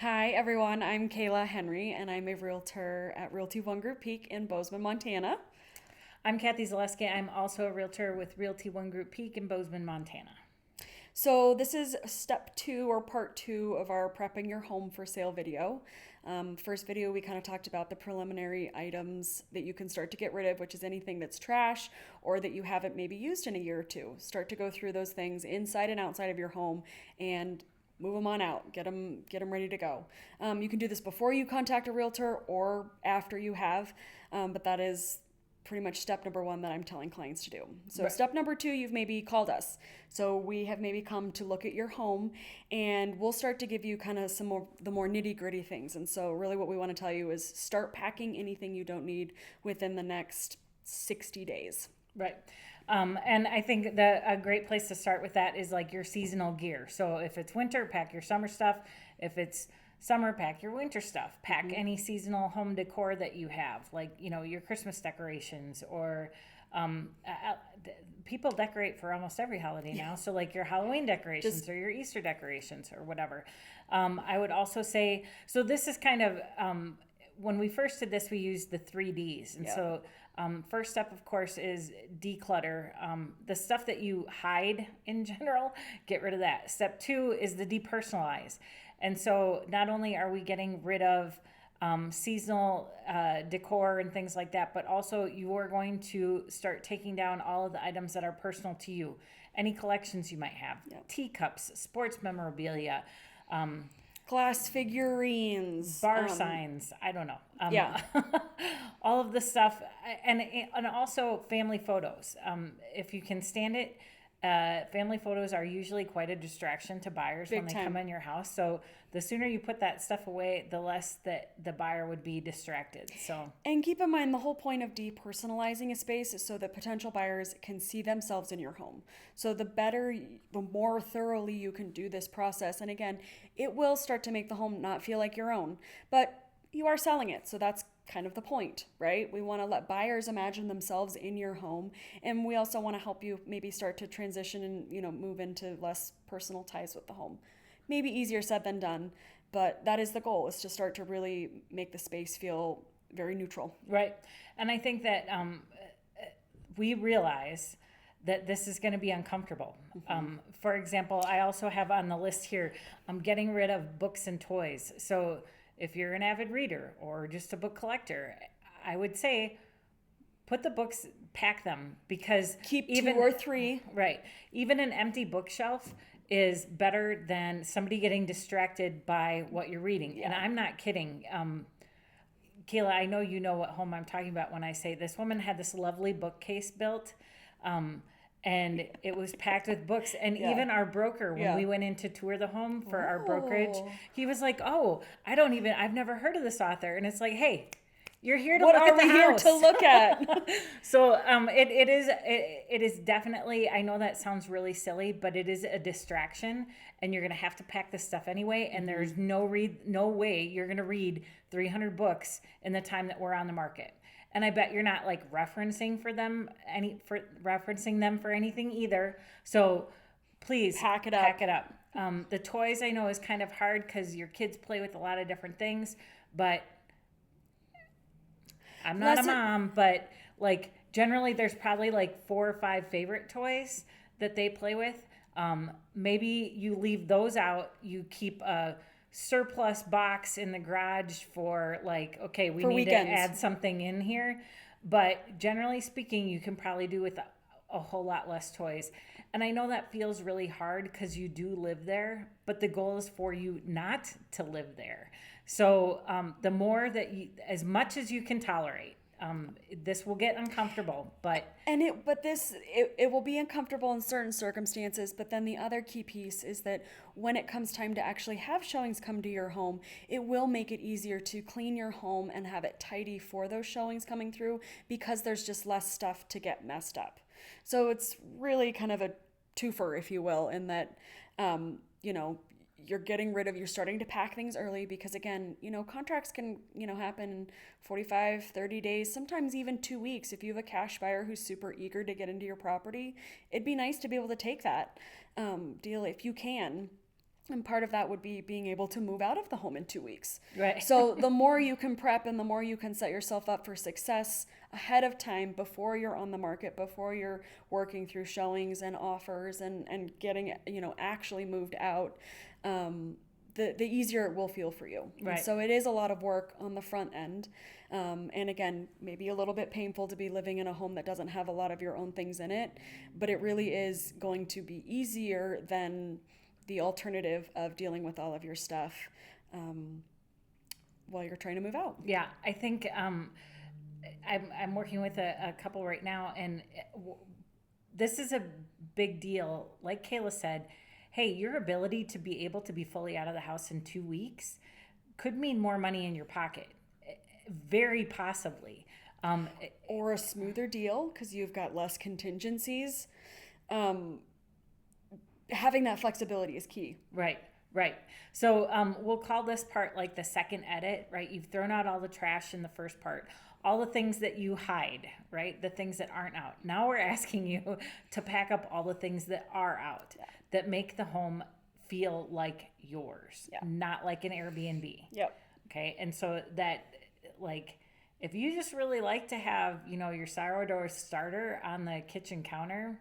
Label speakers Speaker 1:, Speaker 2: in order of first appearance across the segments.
Speaker 1: Hi everyone, I'm Kaila Henry and I'm a realtor at Realty One Group Peak in Bozeman, Montana.
Speaker 2: I'm Kathy Zaleski. I'm also a realtor with Realty One Group Peak in Bozeman, Montana.
Speaker 1: So this is step two or part two of our prepping your home for sale video. First video we kind of talked about the preliminary items that you can start to get rid of, which is anything that's trash or that you haven't maybe used in a year or two. Start to go through those things inside and outside of your home and move them on out, get them ready to go. You can do this before you contact a realtor or after you have, but that is pretty much step number one that I'm telling clients to do. So
Speaker 2: Right.
Speaker 1: step number two, you've maybe called us. So we have maybe come to look at your home and we'll start to give you kind of some more the more nitty gritty things. And so really what we want to tell you is start packing anything you don't need within the next 60 days.
Speaker 2: Right. And I think that a great place to start with that is like your seasonal gear. So if it's winter, pack your summer stuff. If it's summer, pack your winter stuff. Pack any seasonal home decor that you have, like, your Christmas decorations or people decorate for almost every holiday now. So like your Halloween decorations or your Easter decorations or whatever. I would also say, so this is kind of, when we first did this, we used the 3Ds. And
Speaker 1: Yeah.
Speaker 2: so first step, of course, is declutter. The stuff that you hide in general, get rid of that. Step two is the depersonalize. And so not only are we getting rid of seasonal decor and things like that, but also you are going to start taking down all of the items that are personal to you. Any collections you might have, teacups, sports memorabilia,
Speaker 1: Glass figurines,
Speaker 2: bar signs, I don't know.
Speaker 1: yeah.
Speaker 2: All of the stuff, and also family photos. If you can stand it, family photos are usually quite a distraction to buyers when
Speaker 1: Big
Speaker 2: they
Speaker 1: time.
Speaker 2: come in your house. So the sooner you put that stuff away, the less that the buyer would be distracted. So
Speaker 1: And keep in mind the whole point of depersonalizing a space is so that potential buyers can see themselves in your home. So the better, the more thoroughly you can do this process. And again, it will start to make the home not feel like your own, but you are selling it. So that's kind of the point, right? We want to let buyers imagine themselves in your home. And we also want to help you maybe start to transition and, move into less personal ties with the home. Maybe easier said than done, but that is the goal, is to start to really make the space feel very neutral.
Speaker 2: right, and I think that we realize that this is going to be uncomfortable. For example, I also have on the list here, I'm getting rid of books and toys. So if you're an avid reader or just a book collector, I would say put the books, pack them, because
Speaker 1: Keep
Speaker 2: even
Speaker 1: two or three.
Speaker 2: right, even an empty bookshelf is better than somebody getting distracted by what you're reading. And I'm not kidding. Kayla, I know you know what home I'm talking about when I say this woman had this lovely bookcase built. And it was packed with books. And even our broker, when we went in to tour the home for our brokerage, he was like, "Oh, I've never heard of this author." And it's like, "Hey, you're here to
Speaker 1: What
Speaker 2: look
Speaker 1: are
Speaker 2: at the
Speaker 1: we here
Speaker 2: house."
Speaker 1: to look at?
Speaker 2: So it is definitely, I know that sounds really silly, but it is a distraction, and you're gonna have to pack this stuff anyway. And there's no way you're gonna read 300 books in the time that we're on the market. And I bet you're not like referencing them for anything either. So please
Speaker 1: Pack it up.
Speaker 2: Pack it up. The toys, I know, is kind of hard because your kids play with a lot of different things, but I'm not a mom, but like generally there's probably like 4 or 5 favorite toys that they play with. Maybe you leave those out. You keep a surplus box in the garage for like, okay, we
Speaker 1: For
Speaker 2: need
Speaker 1: weekends.
Speaker 2: to add something in here. But generally speaking, you can probably do with a whole lot less toys. And I know that feels really hard because you do live there, but the goal is for you not to live there. So the more that as much as you can tolerate, this will get uncomfortable, but
Speaker 1: It will be uncomfortable in certain circumstances, but then the other key piece is that when it comes time to actually have showings come to your home, it will make it easier to clean your home and have it tidy for those showings coming through, because there's just less stuff to get messed up. So it's really kind of a twofer, if you will, in that, you know, you're starting to pack things early, because again, contracts can, happen in 45, 30 days, sometimes even 2 weeks. If you have a cash buyer who's super eager to get into your property, it'd be nice to be able to take that deal if you can. And part of that would be being able to move out of the home in 2 weeks.
Speaker 2: Right.
Speaker 1: So the more you can prep and the more you can set yourself up for success ahead of time, before you're on the market, before you're working through showings and offers and getting, actually moved out, the easier it will feel for you.
Speaker 2: Right.
Speaker 1: And so it is a lot of work on the front end. And again, maybe a little bit painful to be living in a home that doesn't have a lot of your own things in it, but it really is going to be easier than the alternative of dealing with all of your stuff while you're trying to move out.
Speaker 2: Yeah, I think I'm working with a couple right now, and this is a big deal. Like Kaila said, hey, your ability to be able to be fully out of the house in 2 weeks could mean more money in your pocket, very possibly.
Speaker 1: Or a smoother deal because you've got less contingencies. Having that flexibility is key.
Speaker 2: Right. So we'll call this part like the second edit, right? You've thrown out all the trash in the first part, all the things that you hide, right? The things that aren't out. Now we're asking you to pack up all the things that are out, that make the home feel like yours, not like an Airbnb.
Speaker 1: Yep.
Speaker 2: Okay. And so that, like, if you just really like to have, your sourdough starter on the kitchen counter,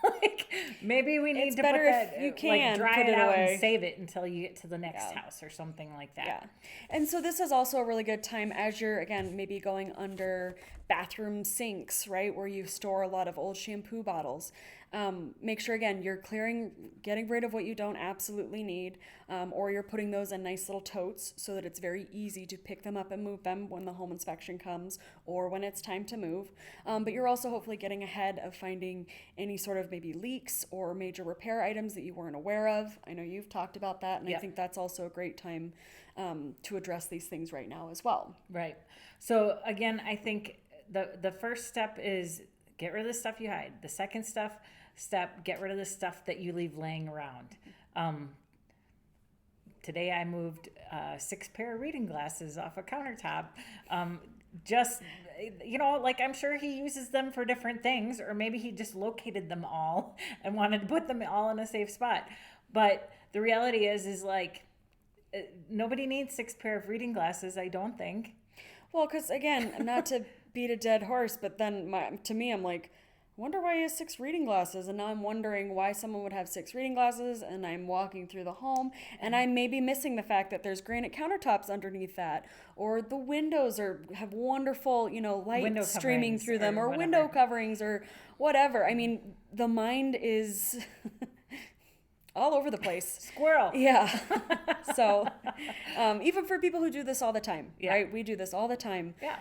Speaker 2: like maybe we need
Speaker 1: It's
Speaker 2: to put
Speaker 1: better
Speaker 2: that,
Speaker 1: if you can
Speaker 2: like, dry
Speaker 1: put
Speaker 2: it
Speaker 1: it
Speaker 2: out
Speaker 1: away.
Speaker 2: and save it until you get to the next house or something like that.
Speaker 1: Yeah. And so this is also a really good time as you're, again, maybe going under bathroom sinks, right, where you store a lot of old shampoo bottles. Make sure, again, you're getting rid of what you don't absolutely need, or you're putting those in nice little totes so that it's very easy to pick them up and move them when the home inspection comes or when it's time to move. But you're also hopefully getting ahead of finding any sort of maybe leaks or major repair items that you weren't aware of. I know you've talked about that, and I think that's also a great time to address these things right now as well.
Speaker 2: Right. So again, I think the first step is get rid of the stuff you hide. The second step, get rid of the stuff that you leave laying around. Today I moved 6 pair of reading glasses off a countertop. Just, like, I'm sure he uses them for different things, or maybe he just located them all and wanted to put them all in a safe spot. But the reality is like, nobody needs 6 pair of reading glasses, I don't think.
Speaker 1: Well, because again, not to beat a dead horse, but then to me, I'm like, I wonder why he has 6 reading glasses. And now I'm wondering why someone would have 6 reading glasses, and I'm walking through the home and I may be missing the fact that there's granite countertops underneath that, or the windows have wonderful, light
Speaker 2: Window
Speaker 1: streaming
Speaker 2: coverings
Speaker 1: through them, or
Speaker 2: whatever.
Speaker 1: window coverings or whatever. I mean, the mind is all over the place.
Speaker 2: Squirrel.
Speaker 1: Yeah. So even for people who do this all the time, right? We do this all the time.
Speaker 2: Yeah.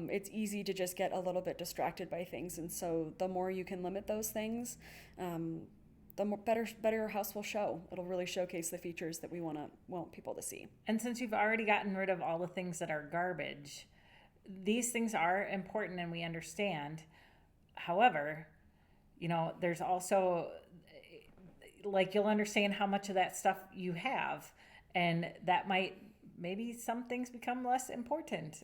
Speaker 1: It's easy to just get a little bit distracted by things. And so the more you can limit those things, the better your house will show. It'll really showcase the features that we want people to see.
Speaker 2: And since you've already gotten rid of all the things that are garbage, these things are important and we understand. However, there's also, like, you'll understand how much of that stuff you have, and that maybe some things become less important.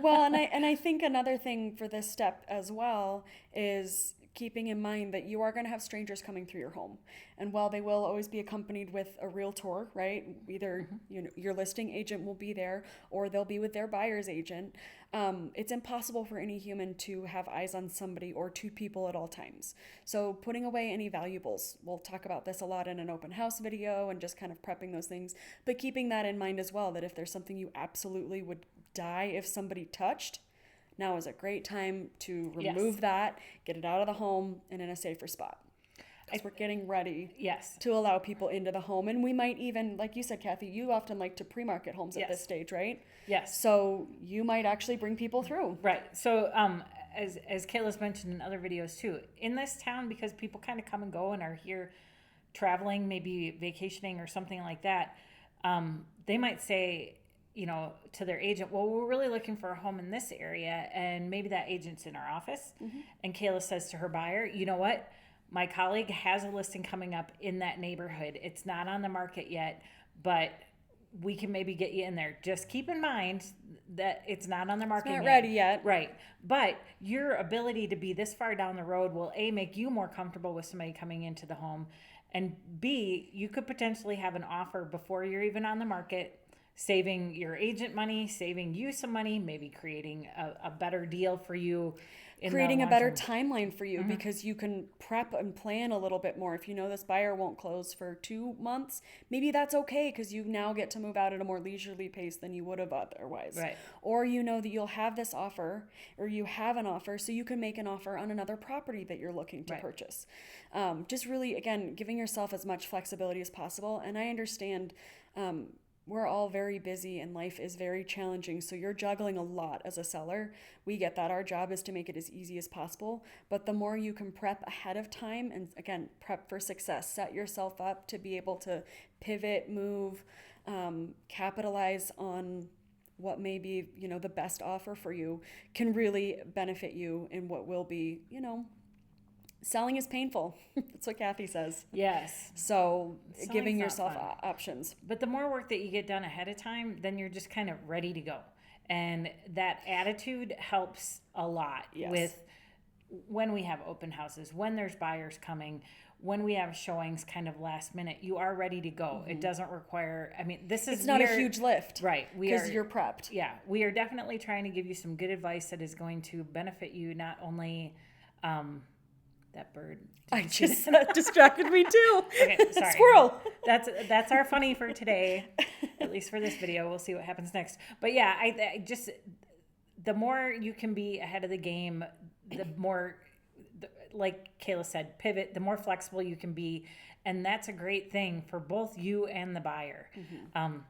Speaker 1: Well, and I think another thing for this step as well is keeping in mind that you are going to have strangers coming through your home. And while they will always be accompanied with a realtor, right? Either your listing agent will be there or they'll be with their buyer's agent. It's impossible for any human to have eyes on somebody or 2 people at all times. So putting away any valuables, we'll talk about this a lot in an open house video and just kind of prepping those things, but keeping that in mind as well, that if there's something you absolutely would die if somebody touched, now is a great time to remove that, get it out of the home and in a safer spot. Because we're getting ready to allow people into the home. And we might even, like you said, Kathy, you often like to pre-market homes at this stage, right?
Speaker 2: Yes.
Speaker 1: So you might actually bring people through.
Speaker 2: Right. So as Kayla's mentioned in other videos too, in this town, because people kind of come and go and are here traveling, maybe vacationing or something like that, they might say, to their agent, well, we're really looking for a home in this area, and maybe that agent's in our office. And Kayla says to her buyer, you know what? My colleague has a listing coming up in that neighborhood. It's not on the market yet, but we can maybe get you in there. Just keep in mind that it's not on the market yet.
Speaker 1: It's not ready yet.
Speaker 2: Right. But your ability to be this far down the road will, A, make you more comfortable with somebody coming into the home, And B, you could potentially have an offer before you're even on the market, saving your agent money, saving you some money, maybe creating a better deal for you.
Speaker 1: Creating a better timeline for you, because you can prep and plan a little bit more. If you know this buyer won't close for 2 months, maybe that's okay, because you now get to move out at a more leisurely pace than you would have otherwise.
Speaker 2: Right.
Speaker 1: Or you know that you'll have this offer, or you have an offer, so you can make an offer on another property that you're looking to purchase. Just really, again, giving yourself as much flexibility as possible. And I understand we're all very busy and life is very challenging. So you're juggling a lot as a seller. We get that. Our job is to make it as easy as possible. But the more you can prep ahead of time, and again, prep for success, set yourself up to be able to pivot, move, capitalize on what may be, the best offer for you, can really benefit you in what will be, selling is painful. That's what Kathy says.
Speaker 2: Yes.
Speaker 1: So
Speaker 2: Selling's
Speaker 1: giving
Speaker 2: not
Speaker 1: yourself
Speaker 2: fun.
Speaker 1: options.
Speaker 2: But the more work that you get done ahead of time, then you're just kind of ready to go. And that attitude helps a lot with when we have open houses, when there's buyers coming, when we have showings kind of last minute, you are ready to go. It doesn't require,
Speaker 1: It's not a huge lift.
Speaker 2: Right.
Speaker 1: Because you're prepped.
Speaker 2: Yeah. We are definitely trying to give you some good advice that is going to benefit you, not only, that bird.
Speaker 1: I just distracted me too.
Speaker 2: Okay, sorry.
Speaker 1: Squirrel.
Speaker 2: That's our funny for today, at least for this video. We'll see what happens next. But yeah, I just, the more you can be ahead of the game, the more, like Kaila said, pivot, the more flexible you can be. And that's a great thing for both you and the buyer.
Speaker 1: And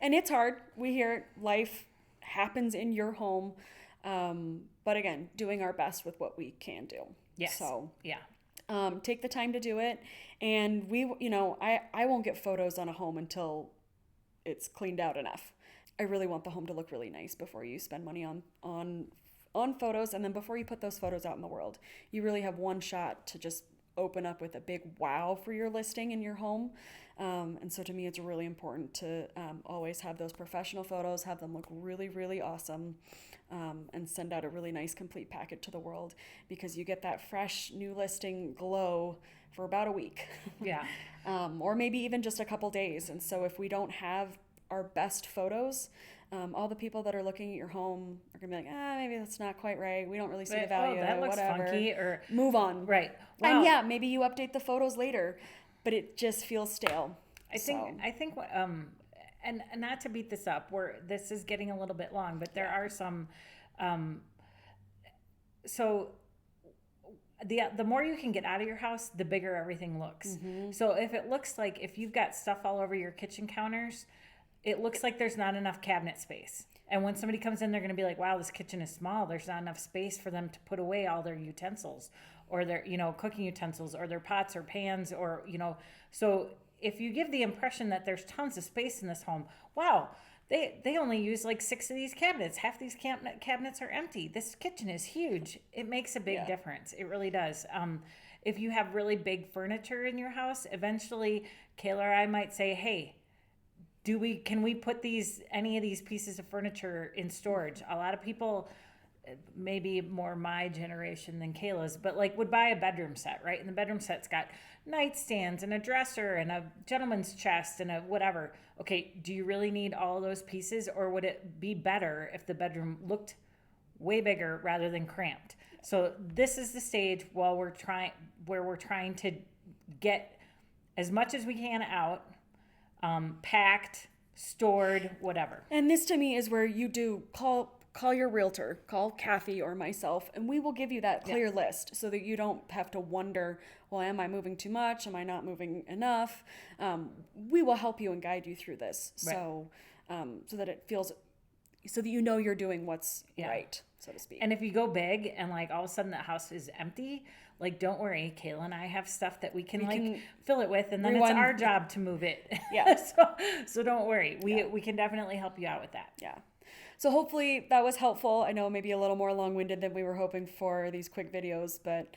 Speaker 1: it's hard. We hear life happens in your home. But again, doing our best with what we can do.
Speaker 2: Yes.
Speaker 1: So
Speaker 2: yeah.
Speaker 1: Take the time to do it. And I won't get photos on a home until it's cleaned out enough. I really want the home to look really nice before you spend money on photos. And then before you put those photos out in the world, you really have one shot to just open up with a big wow for your listing in your home. And so to me, it's really important to always have those professional photos, have them look really, really awesome, and send out a really nice complete packet to the world, because you get that fresh new listing glow for about a week.
Speaker 2: Yeah.
Speaker 1: Or maybe even just a couple days. And so if we don't have our best photos, all the people that are looking at your home are gonna be like, maybe that's not quite right. We don't really see the value.
Speaker 2: That looks
Speaker 1: whatever.
Speaker 2: funky, or
Speaker 1: move on.
Speaker 2: Right. Wow.
Speaker 1: And yeah, maybe you update the photos later, but it just feels stale.
Speaker 2: I think and not to beat this up, this is getting a little bit long, but there are some, so the more you can get out of your house, the bigger everything looks. Mm-hmm. So if you've got stuff all over your kitchen counters, it looks like there's not enough cabinet space. And when somebody comes in, they're going to be like, wow, this kitchen is small. There's not enough space for them to put away all their utensils, or their, cooking utensils, or their pots or pans, or, so if you give the impression that there's tons of space in this home, wow, they only use like 6 of these cabinets. Half these cabinets are empty. This kitchen is huge. It makes a big difference. It really does. If you have really big furniture in your house, eventually Kaila or I might say, hey, can we put any of these pieces of furniture in storage? A lot of people, maybe more my generation than Kayla's, but would buy a bedroom set, right? And the bedroom set's got nightstands and a dresser and a gentleman's chest and a whatever. Okay, do you really need all of those pieces, or would it be better if the bedroom looked way bigger rather than cramped? So this is the stage where we're trying to get as much as we can out, packed, stored, whatever.
Speaker 1: And this to me is where you do call your realtor, call Kathy or myself, and we will give you that clear list so that you don't have to wonder, well, am I moving too much? Am I not moving enough? We will help you and guide you through this. So that it feels, so that you're doing what's right, so to speak.
Speaker 2: And if you go big and all of a sudden that house is empty, don't worry, Kaila and I have stuff that we can fill it with, and then it's our job to move it.
Speaker 1: Yeah.
Speaker 2: so don't worry. We can definitely help you out with that.
Speaker 1: Yeah. So hopefully that was helpful. I know maybe a little more long-winded than we were hoping for these quick videos, but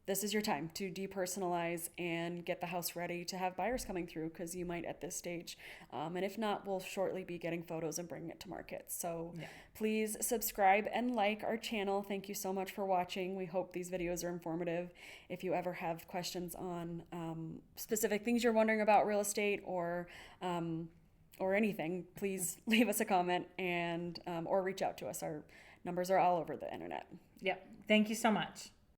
Speaker 1: this is your time to depersonalize and get the house ready to have buyers coming through, because you might at this stage. And if not, we'll shortly be getting photos and bringing it to market. So please subscribe and like our channel. Thank you so much for watching. We hope these videos are informative. If you ever have questions on specific things you're wondering about real estate or anything, please leave us a comment and or reach out to us. Our numbers are all over the internet.
Speaker 2: Yep. Thank you so much.